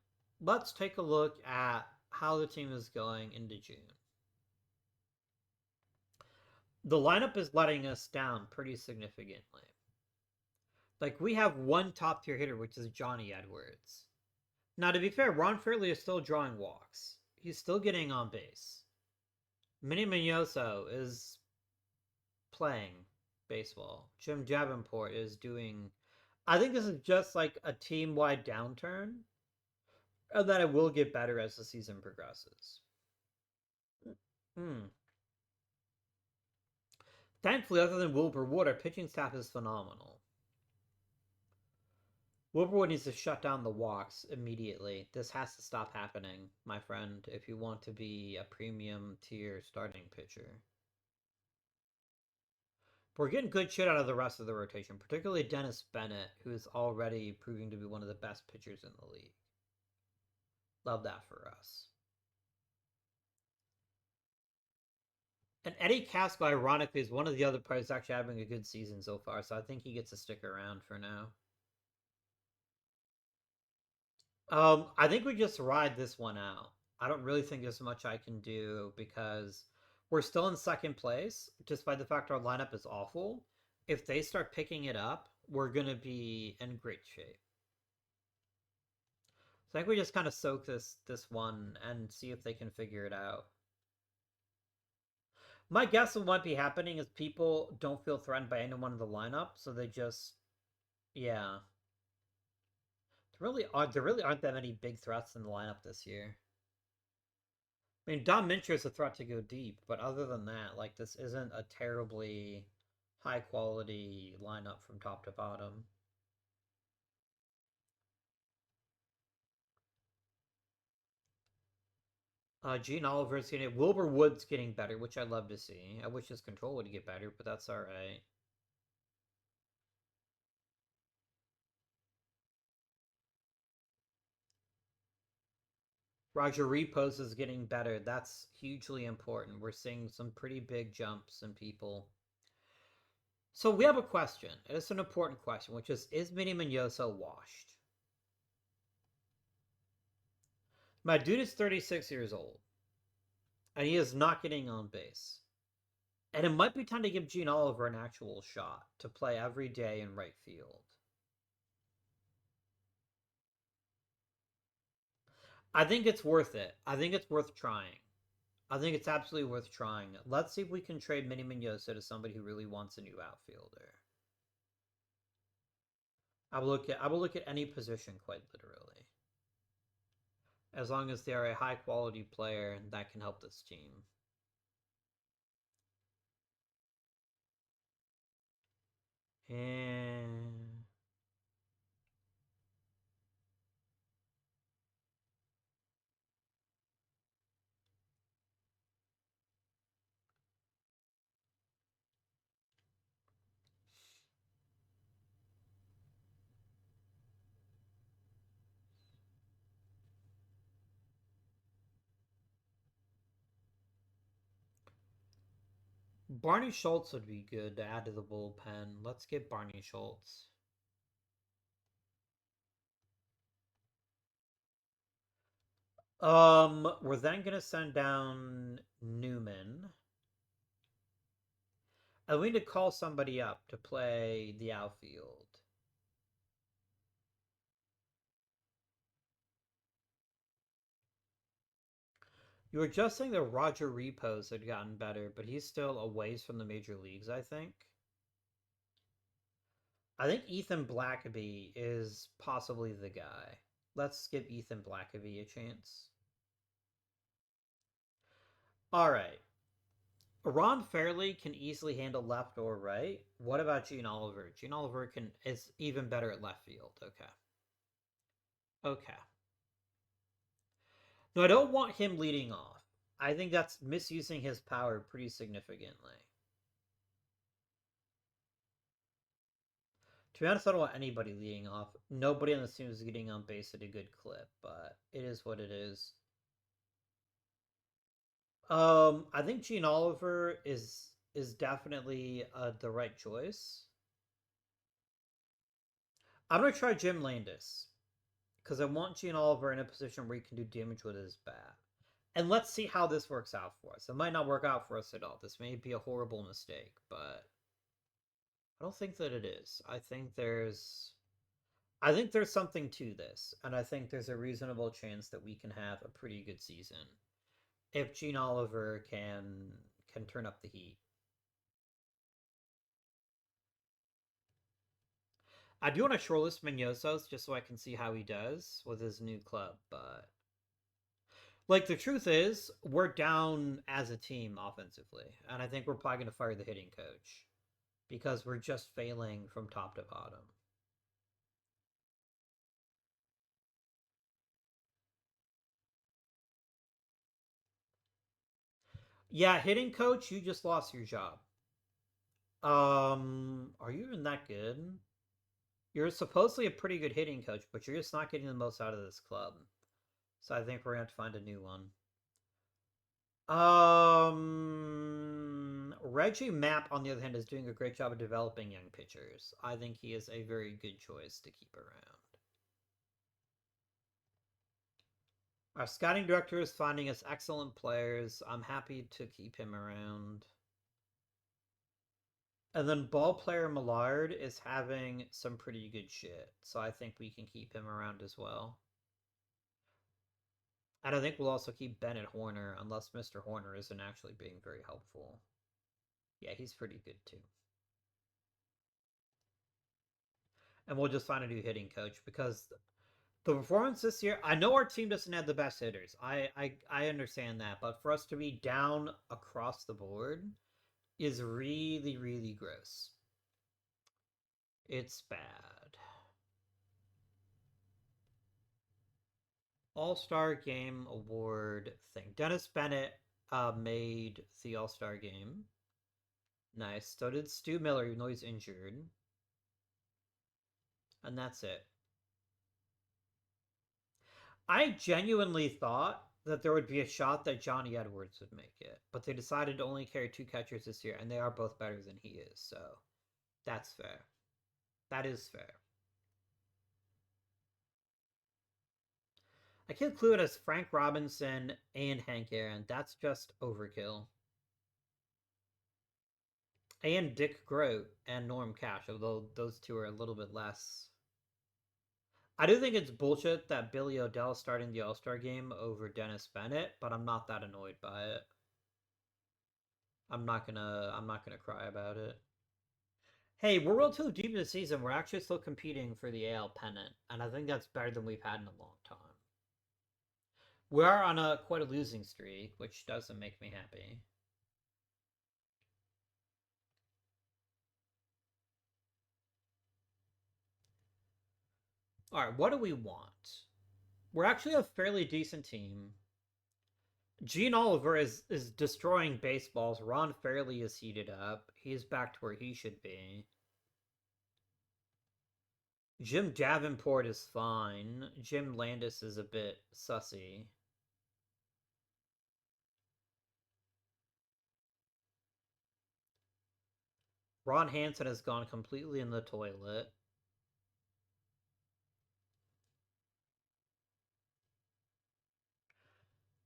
Let's take a look at how the team is going into June. The lineup is letting us down pretty significantly. Like, we have one top tier hitter, which is Johnny Edwards. Now, to be fair, Ron Fairley is still drawing walks. He's still getting on base. Minnie Mignoso is playing baseball. Jim Davenport is doing. I think this is just like a team wide downturn, and that it will get better as the season progresses. Hmm. Thankfully, other than Wilbur Wood, our pitching staff is phenomenal. Wilbur Wood needs to shut down the walks immediately. This has to stop happening, my friend, if you want to be a premium tier starting pitcher. We're getting good shit out of the rest of the rotation, particularly Dennis Bennett, who is already proving to be one of the best pitchers in the league. Love that for us. And Eddie Casco, ironically, is one of the other players actually having a good season so far, so I think he gets to stick around for now. I think we just ride this one out. I don't really think there's much I can do because we're still in second place, despite the fact our lineup is awful. If they start picking it up, we're gonna be in great shape. So I think we just kind of soak this one and see if they can figure it out. My guess of what might be happening is people don't feel threatened by anyone in the lineup, so they just, yeah. There really aren't that many big threats in the lineup this year. I mean, Dom Mincher is a threat to go deep, but other than that, like, this isn't a terribly high quality lineup from top to bottom. Gene Oliver's getting Wilbur Wood's getting better, which I love to see. I wish his control would get better, but that's all right. Roger Repos is getting better. That's hugely important. We're seeing some pretty big jumps in people. So we have a question, and it's an important question, which is Minnie Mignoso washed? My dude is 36 years old, and he is not getting on base. And it might be time to give Gene Oliver an actual shot to play every day in right field. I think it's worth it. I think it's worth trying. I think it's absolutely worth trying. Let's see if we can trade Minnie Mignoso to somebody who really wants a new outfielder. I will look at any position quite literally. As long as they are a high quality player that can help this team. And Barney Schultz would be good to add to the bullpen. Let's get Barney Schultz. We're then gonna send down Newman. And we need to call somebody up to play the outfield. You were just saying that Roger Repos had gotten better, but he's still a ways from the major leagues, I think. I think Ethan Blackaby is possibly the guy. Let's give Ethan Blackaby a chance. All right. Ron Fairley can easily handle left or right. What about Gene Oliver? Gene Oliver is even better at left field. Okay. Okay. No, I don't want him leading off. I think that's misusing his power pretty significantly. To be honest, I don't want anybody leading off. Nobody on the team is getting on base at a good clip, but it is what it is. I think Gene Oliver is definitely the right choice. I'm gonna try Jim Landis because I want Gene Oliver in a position where he can do damage with his bat. And let's see how this works out for us. It might not work out for us at all. This may be a horrible mistake, but I don't think that it is. I think there's something to this, and I think there's a reasonable chance that we can have a pretty good season if Gene Oliver can turn up the heat. I do want to shortlist Menosos just so I can see how he does with his new club, but like the truth is, we're down as a team offensively, and I think we're probably going to fire the hitting coach because we're just failing from top to bottom. Yeah, hitting coach, you just lost your job. Are you even that good? You're supposedly a pretty good hitting coach, but you're just not getting the most out of this club. So I think we're gonna have to find a new one. Reggie Mapp, on the other hand, is doing a great job of developing young pitchers. I think he is a very good choice to keep around. Our scouting director is finding us excellent players. I'm happy to keep him around. And then ball player Millard is having some pretty good shit, so I think we can keep him around as well. And I think we'll also keep Bennett Horner, unless Mr. Horner isn't actually being very helpful. Yeah, he's pretty good too. And we'll just find a new hitting coach because the performance this year, I know our team doesn't have the best hitters. I understand that, but for us to be down across the board is really, really gross. It's bad. All-Star Game Award thing. Dennis Bennett made the All-Star Game. Nice. So did Stu Miller, even though he's injured. And that's it. I genuinely thought that there would be a shot that Johnny Edwards would make it, but they decided to only carry two catchers this year, and they are both better than he is, so that's fair. That is fair. I can't include it as Frank Robinson and Hank Aaron. That's just overkill. And Dick Groat and Norm Cash, although those two are a little bit less. I do think it's bullshit that Billy O'Dell starting the All-Star game over Dennis Bennett, but I'm not that annoyed by it. I'm not gonna cry about it. Hey, we're relatively deep in the season. We're actually still competing for the AL pennant, and I think that's better than we've had in a long time. We are on a quite a losing streak, which doesn't make me happy. All right, what do we want? We're actually a fairly decent team. Gene Oliver is destroying baseballs. Ron Fairley is heated up. He's back to where he should be. Jim Davenport is fine. Jim Landis is a bit sussy. Ron Hansen has gone completely in the toilet.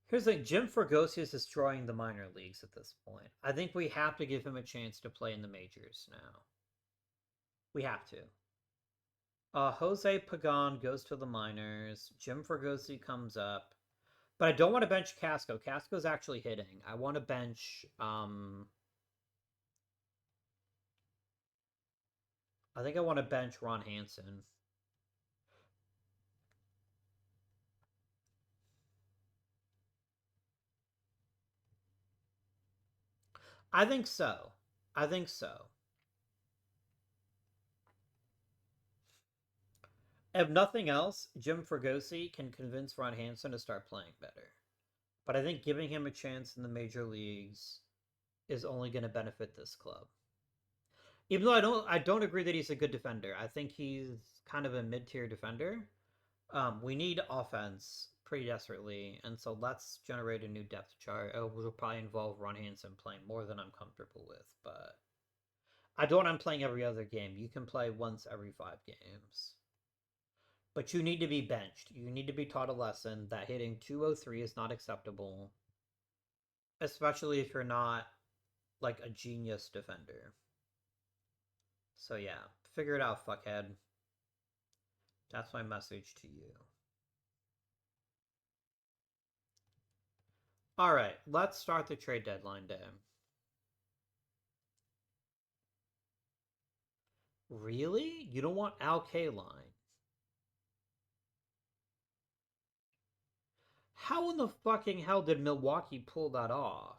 Here's the thing, Jim Fregosi is destroying the minor leagues at this point. I think we have to give him a chance to play in the majors now. We have to. Jose Pagan goes to the minors. Jim Fregosi comes up. But I don't want to bench Casco. Casco's actually hitting. I want to bench I think I want to bench Ron Hansen. I think so. I think so. If nothing else, Jim Fregosi can convince Ron Hansen to start playing better. But I think giving him a chance in the major leagues is only going to benefit this club. Even though I don't agree that he's a good defender. I think he's kind of a mid-tier defender. We need offense pretty desperately, and so let's generate a new depth chart. It will probably involve Ron Hansen playing more than I'm comfortable with, but I don't want him playing every other game. You can play once every 5 games. But you need to be benched. You need to be taught a lesson that hitting 203 is not acceptable, especially if you're not like a genius defender. So yeah, figure it out, fuckhead. That's my message to you. All right, let's start the trade deadline day. Really? You don't want Al Kaline? How in the fucking hell did Milwaukee pull that off?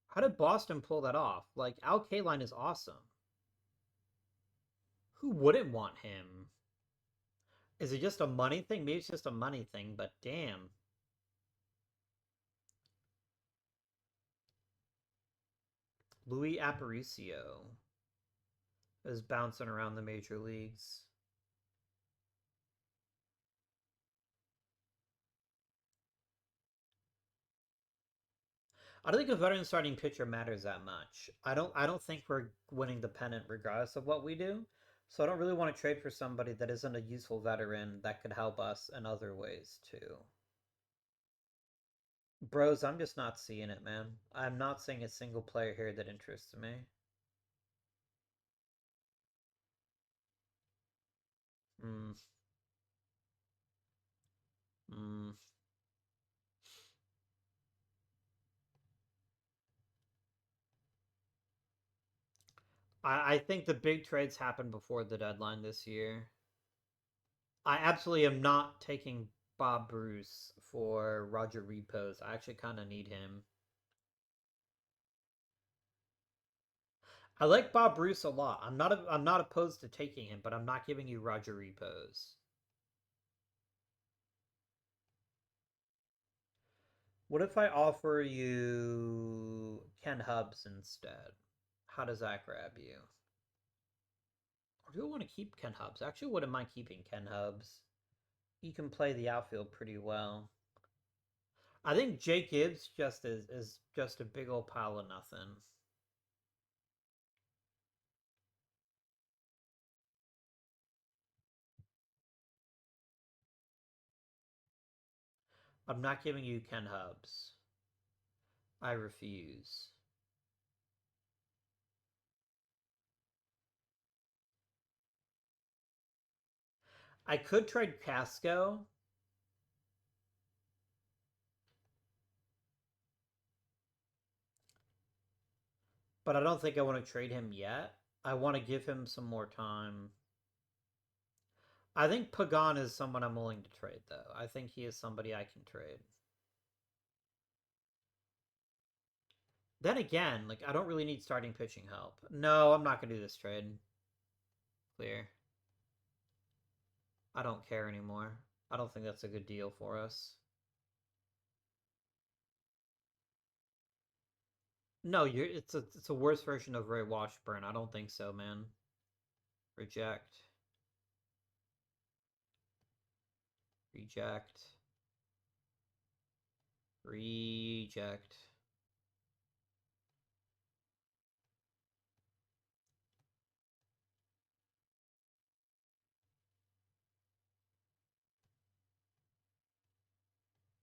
How did Boston pull that off? Like, Al Kaline is awesome. Who wouldn't want him? Is it just a money thing? Maybe it's just a money thing, but damn. Louis Aparicio is bouncing around the major leagues. I don't think a veteran starting pitcher matters that much. I don't think we're winning the pennant regardless of what we do. So I don't really want to trade for somebody that isn't a useful veteran that could help us in other ways too. Bros, I'm just not seeing it, man. I'm not seeing a single player here that interests me. Hmm. Hmm. I think the big trades happen before the deadline this year. I absolutely am not taking Bob Bruce for Roger Repos. I actually kind of need him. I like Bob Bruce a lot. I'm not opposed to taking him, but I'm not giving you Roger Repos. What if I offer you Ken Hubs instead? How does that grab you? Or do I want to keep Ken Hubs? I actually wouldn't mind keeping Ken Hubs. He can play the outfield pretty well. I think Jake Gibbs just is just a big old pile of nothing. I'm not giving you Ken Hubs. I refuse. I could trade Casco. But I don't think I want to trade him yet. I want to give him some more time. I think Pagan is someone I'm willing to trade, though. I think he is somebody I can trade. Then again, like, I don't really need starting pitching help. No, I'm not going to do this trade. Clear. I don't care anymore. I don't think that's a good deal for us. No, it's a worse version of Ray Washburn. I don't think so, man. Reject. Reject. Reject.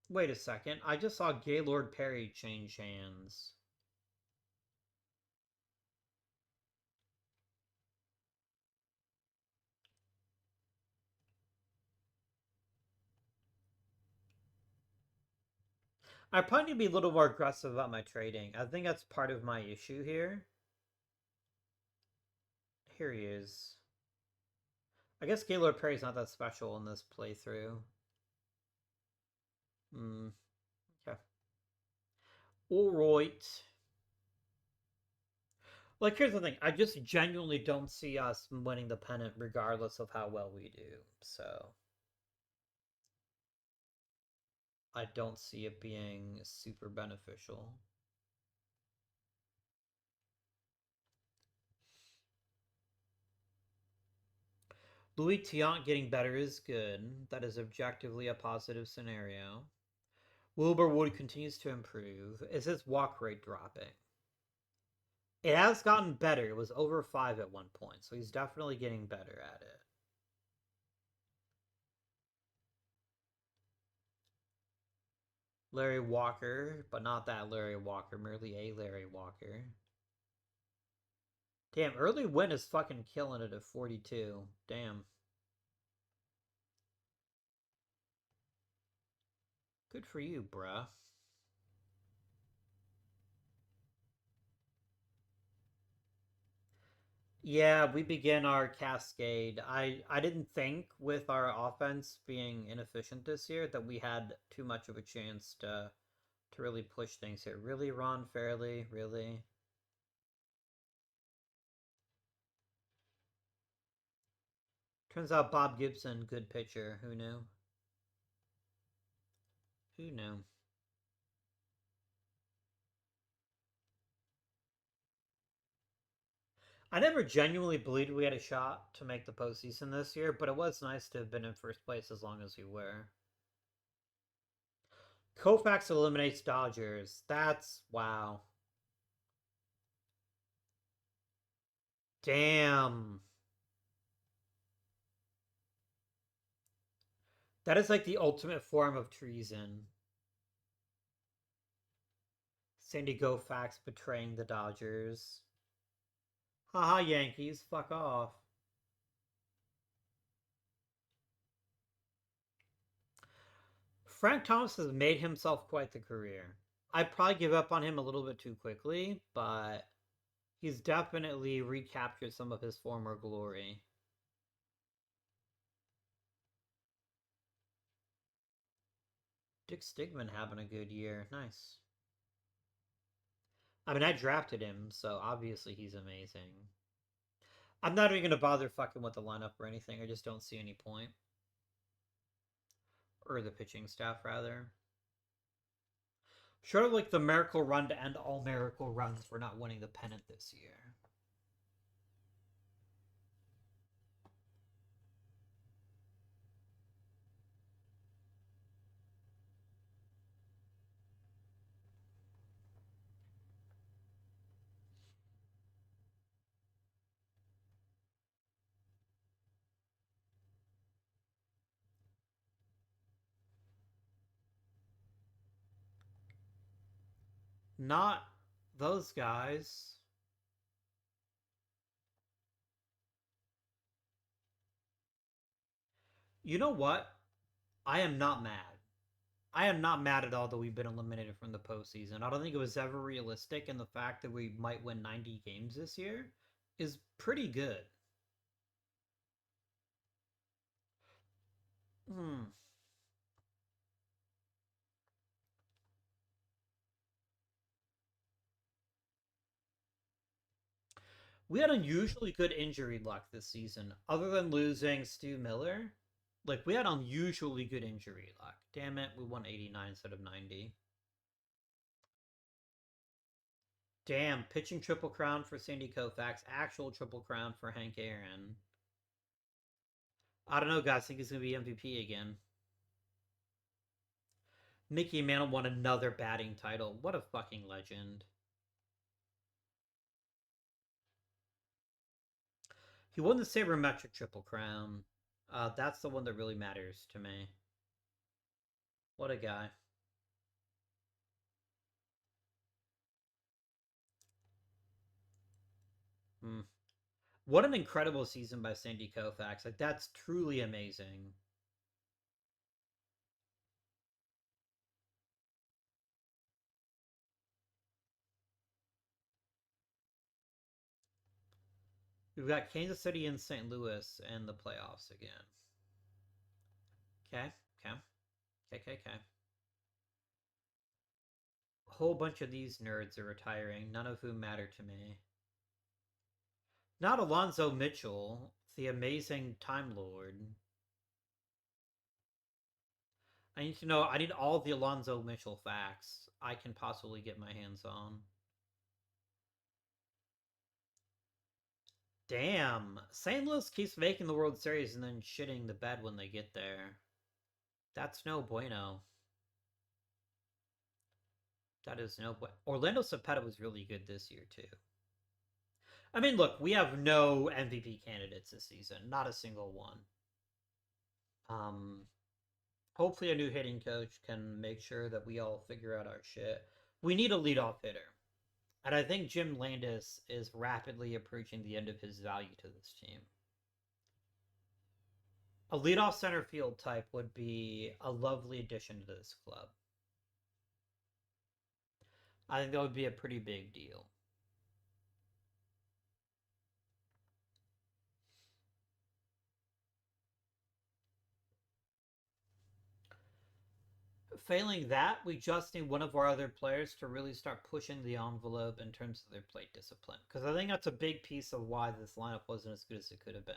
Wait a second. I just saw Gaylord Perry change hands. I probably need to be a little more aggressive about my trading. I think that's part of my issue here. Here he is. I guess Gaylord Perry's not that special in this playthrough. Hmm. Okay. Alright. Like, here's the thing. I just genuinely don't see us winning the pennant regardless of how well we do. So, I don't see it being super beneficial. Louis Tiant getting better is good. That is objectively a positive scenario. Wilbur Wood continues to improve. Is his walk rate dropping? It has gotten better. It was over 5 at one point, so he's definitely getting better at it. Larry Walker, but not that Larry Walker, merely a Larry Walker. Damn, early win is fucking killing it at 42. Damn. Good for you, bruh. Yeah, we begin our cascade. I didn't think with our offense being inefficient this year that we had too much of a chance to really push things here. Really, Ron Fairley? Really? Turns out Bob Gibson, good pitcher. Who knew? Who knew? I never genuinely believed we had a shot to make the postseason this year, but it was nice to have been in first place as long as we were. Koufax eliminates Dodgers. That's wow. Damn. That is like the ultimate form of treason. Sandy Koufax betraying the Dodgers. Haha, Yankees, fuck off. Frank Thomas has made himself quite the career. I'd probably give up on him a little bit too quickly, but he's definitely recaptured some of his former glory. Dick Stigman having a good year. Nice. I mean, I drafted him, so obviously he's amazing. I'm not even going to bother fucking with the lineup or anything. I just don't see any point. Or the pitching staff, rather. Short of like the miracle run to end all miracle runs for not winning the pennant this year. Not those guys. You know what? I am not mad. I am not mad at all that we've been eliminated from the postseason. I don't think it was ever realistic, and the fact that we might win 90 games this year is pretty good. Hmm. We had unusually good injury luck this season. Other than losing Stu Miller, like we had unusually good injury luck. Damn it, we won 89 instead of 90. Damn, pitching triple crown for Sandy Koufax, actual triple crown for Hank Aaron. I don't know, guys. I think he's gonna be MVP again. Mickey Mantle won another batting title. What a fucking legend. He won the sabermetric triple crown. That's the one that really matters to me. What a guy. Hmm. What an incredible season by Sandy Koufax. Like, that's truly amazing. We've got Kansas City and St. Louis in the playoffs again. Okay, okay, okay. A whole bunch of these nerds are retiring, none of whom matter to me. Not Alonzo Mitchell, the amazing Time Lord. I need to know, I need all the Alonzo Mitchell facts I can possibly get my hands on. Damn. St. Louis keeps making the World Series and then shitting the bed when they get there. That's no bueno. That is no bueno. Orlando Cepeda was really good this year, too. I mean, look, we have no MVP candidates this season. Not a single one. Um, Hopefully a new hitting coach can make sure that we all figure out our shit. We need a leadoff hitter. And I think Jim Landis is rapidly approaching the end of his value to this team. A leadoff center field type would be a lovely addition to this club. I think that would be a pretty big deal. Failing that, we just need one of our other players to really start pushing the envelope in terms of their plate discipline. Because I think that's a big piece of why this lineup wasn't as good as it could have been.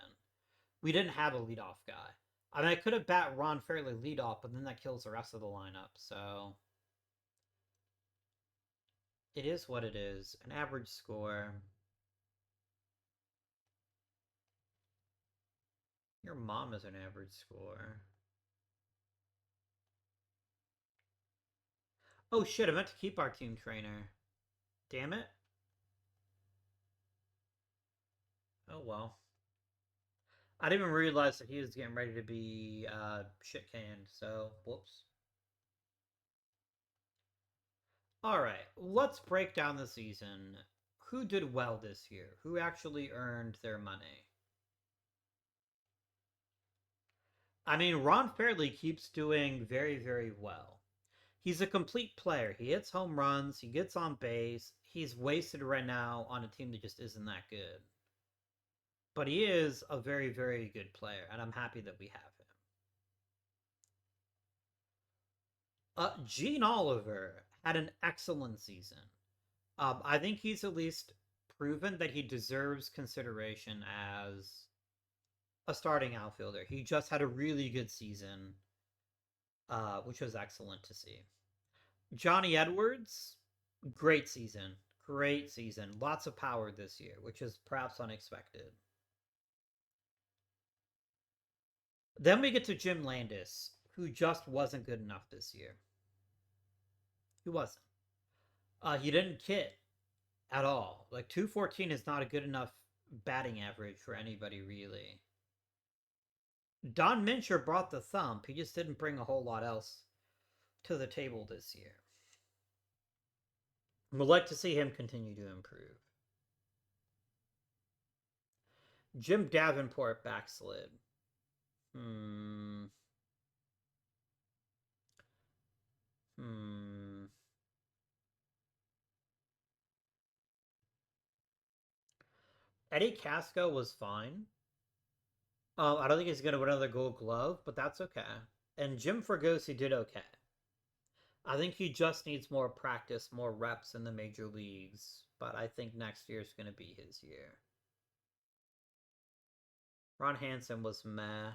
We didn't have a leadoff guy. I mean, I could have bat Ron Fairly leadoff, but then that kills the rest of the lineup. So it is what it is. An average score. Your mom is an average score. Oh shit, I meant to keep our team trainer. Damn it. Oh well. I didn't even realize that he was getting ready to be shit canned, so whoops. Alright, let's break down the season. Who did well this year? Who actually earned their money? I mean, Ron Fairley keeps doing very, very well. He's a complete player. He hits home runs, he gets on base. He's wasted right now on a team that just isn't that good. But he is a very, very good player, and I'm happy that we have him. Gene Oliver had an excellent season. I think he's at least proven that he deserves consideration as a starting outfielder. He just had a really good season, which was excellent to see. Johnny Edwards, great season. Great season. Lots of power this year, which is perhaps unexpected. Then we get to Jim Landis, who just wasn't good enough this year. He wasn't. He didn't hit at all. Like 214 is not a good enough batting average for anybody, really. Don Mincher brought the thump. He just didn't bring a whole lot else to the table this year. Would like to see him continue to improve. Jim Davenport backslid. Hmm. Hmm. Eddie Casco was fine. I don't think he's going to win another Gold Glove, but that's okay. And Jim Fregosi did okay. I think he just needs more practice, more reps in the major leagues. But I think next year is going to be his year. Ron Hansen was meh.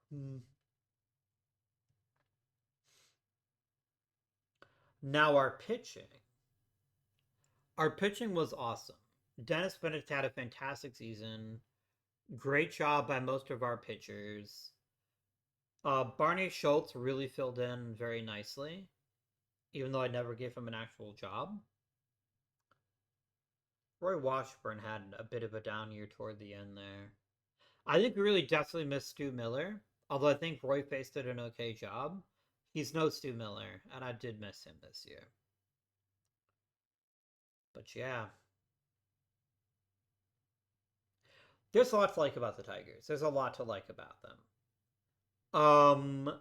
Hmm. Now our pitching. Our pitching was awesome. Dennis Benedict had a fantastic season. Great job by most of our pitchers. Barney Schultz really filled in very nicely, even though I never gave him an actual job. Roy Washburn had a bit of a down year toward the end there. I think we really definitely missed Stu Miller, although I think Roy Face did an okay job. He's no Stu Miller, and I did miss him this year. But yeah. There's a lot to like about the Tigers. There's a lot to like about them.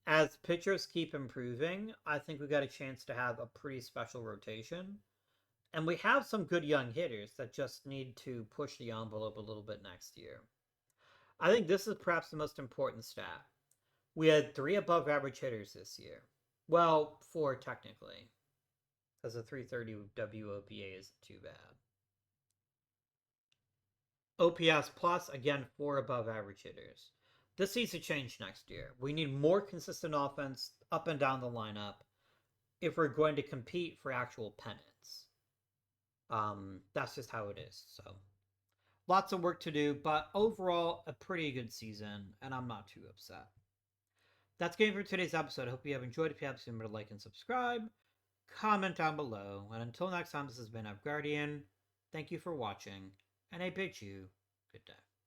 As pitchers keep improving, I think we got a chance to have a pretty special rotation. And we have some good young hitters that just need to push the envelope a little bit next year. I think this is perhaps the most important stat. We had 3 above average hitters this year. Well, 4 technically, because a 330 WOPA isn't too bad. OPS plus, again, 4 above average hitters. This needs to change next year. We need more consistent offense up and down the lineup if we're going to compete for actual pennants. That's just how it is. So lots of work to do, but overall a pretty good season, and I'm not too upset. That's game for today's episode. I hope you have enjoyed. If you have, remember to like and subscribe, comment down below, and until next time, this has been Guardian. Thank you for watching, and I bid you good day.